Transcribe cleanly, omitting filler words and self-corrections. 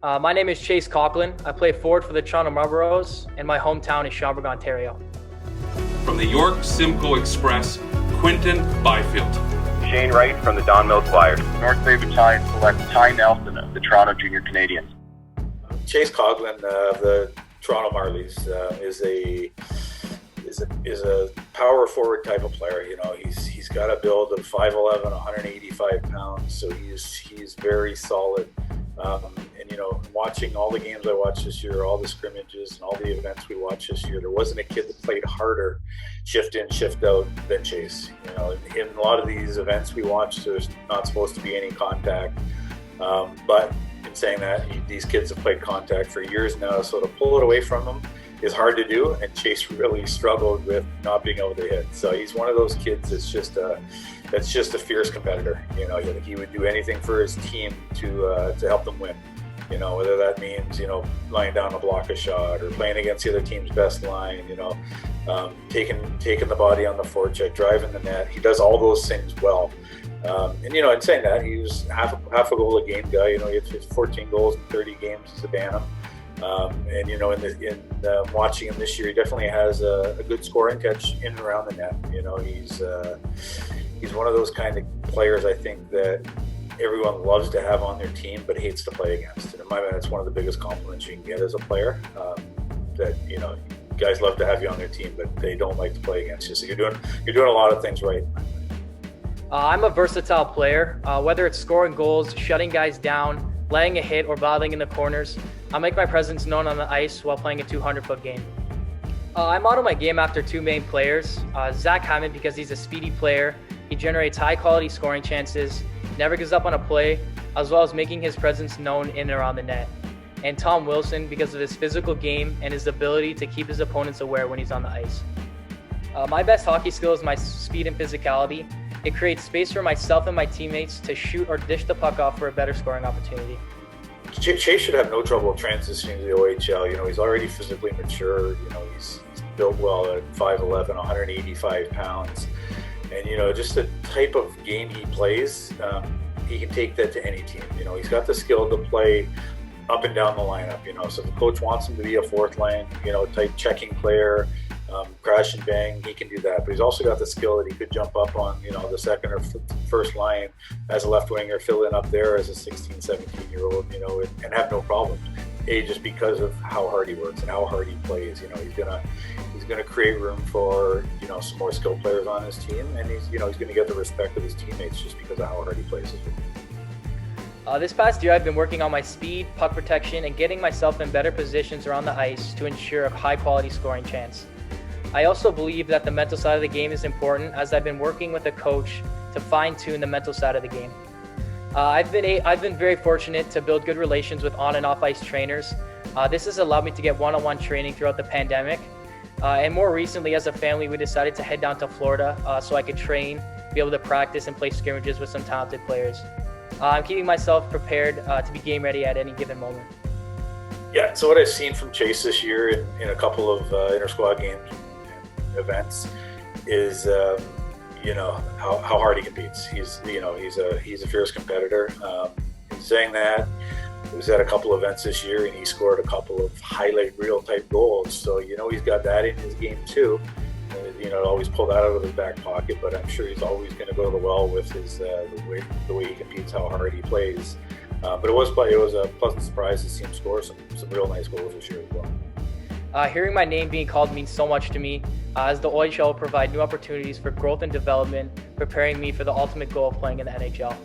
My name is Chase Coughlan. I play forward for the Toronto Marlboros, and my hometown is Schaumburg, Ontario. From the York Simcoe Express, Quinton Byfield. Shane Wright from the Don Mills Flyers. North Bay Battalion select Ty Nelson of the Toronto Junior Canadians. Chase Coughlan of the Toronto Marlies is a power forward type of player. You know, he's got a build of 5'11", 185 pounds, so he's very solid. And you know, watching all the games I watched this year, all the scrimmages and all the events we watched this year, there wasn't a kid that played harder, shift in, shift out than Chase. You know, in a lot of these events we watched, there's not supposed to be any contact. But in saying that, these kids have played contact for years now, so to pull it away from them is hard to do, and Chase really struggled with not being able to hit. So he's one of those kids that's just a fierce competitor. You know, he would do anything for his team to help them win. You know, whether that means, you know, lying down to block a shot or playing against the other team's best line, you know, taking the body on the forecheck, driving the net. He does all those things well. And, you know, in saying that, he was half a goal a game guy. You know, he had 14 goals in 30 games as a Bantam. And, you know, in watching him this year, he definitely has a good scoring touch in and around the net. You know, he's one of those kind of players, I think, that everyone loves to have on their team but hates to play against. And in my mind, it's one of the biggest compliments you can get as a player, that, you know, guys love to have you on their team, but they don't like to play against you. So you're doing a lot of things right. I'm a versatile player. Whether it's scoring goals, shutting guys down, letting a hit, or battling in the corners, I make my presence known on the ice while playing a 200-foot game. I model my game after two main players. Zach Hammond, because he's a speedy player. He generates high-quality scoring chances, never gives up on a play, as well as making his presence known in and around the net. And Tom Wilson, because of his physical game and his ability to keep his opponents aware when he's on the ice. My best hockey skill is my speed and physicality. It creates space for myself and my teammates to shoot or dish the puck off for a better scoring opportunity. Chase should have no trouble transitioning to the OHL. You know, he's already physically mature. You know, he's built well at 5'11", 185 pounds. And, you know, just the type of game he plays, he can take that to any team. You know, he's got the skill to play up and down the lineup, you know. So if the coach wants him to be a fourth line, you know, type checking player, crash and bang, he can do that. But he's also got the skill that he could jump up on, you know, the second or first line as a left winger, fill in up there as a 16, 17-year-old, you know, and have no problems. Just because of how hard he works and how hard he plays. You know, he's gonna create room for, you know, some more skilled players on his team, and he's gonna get the respect of his teammates just because of how hard he plays as well. This past year, I've been working on my speed, puck protection, and getting myself in better positions around the ice to ensure a high-quality scoring chance. I also believe that the mental side of the game is important, as I've been working with a coach to fine-tune the mental side of the game. I've been very fortunate to build good relations with on and off ice trainers. This has allowed me to get one-on-one training throughout the pandemic. And more recently, as a family, we decided to head down to Florida so I could train, be able to practice and play scrimmages with some talented players. I'm keeping myself prepared to be game ready at any given moment. Yeah, so what I've seen from Chase this year in a couple of inter-squad games and events is, you know, how hard he competes. He's a fierce competitor. In saying that, he was at a couple events this year and he scored a couple of highlight reel type goals. So, you know, he's got that in his game too. You know, always pull that out of his back pocket, but I'm sure he's always going to go to the well with his the way he competes, how hard he plays. But it was a pleasant surprise to see him score some real nice goals this year as well. Hearing my name being called means so much to me, as the OHL will provide new opportunities for growth and development, preparing me for the ultimate goal of playing in the NHL.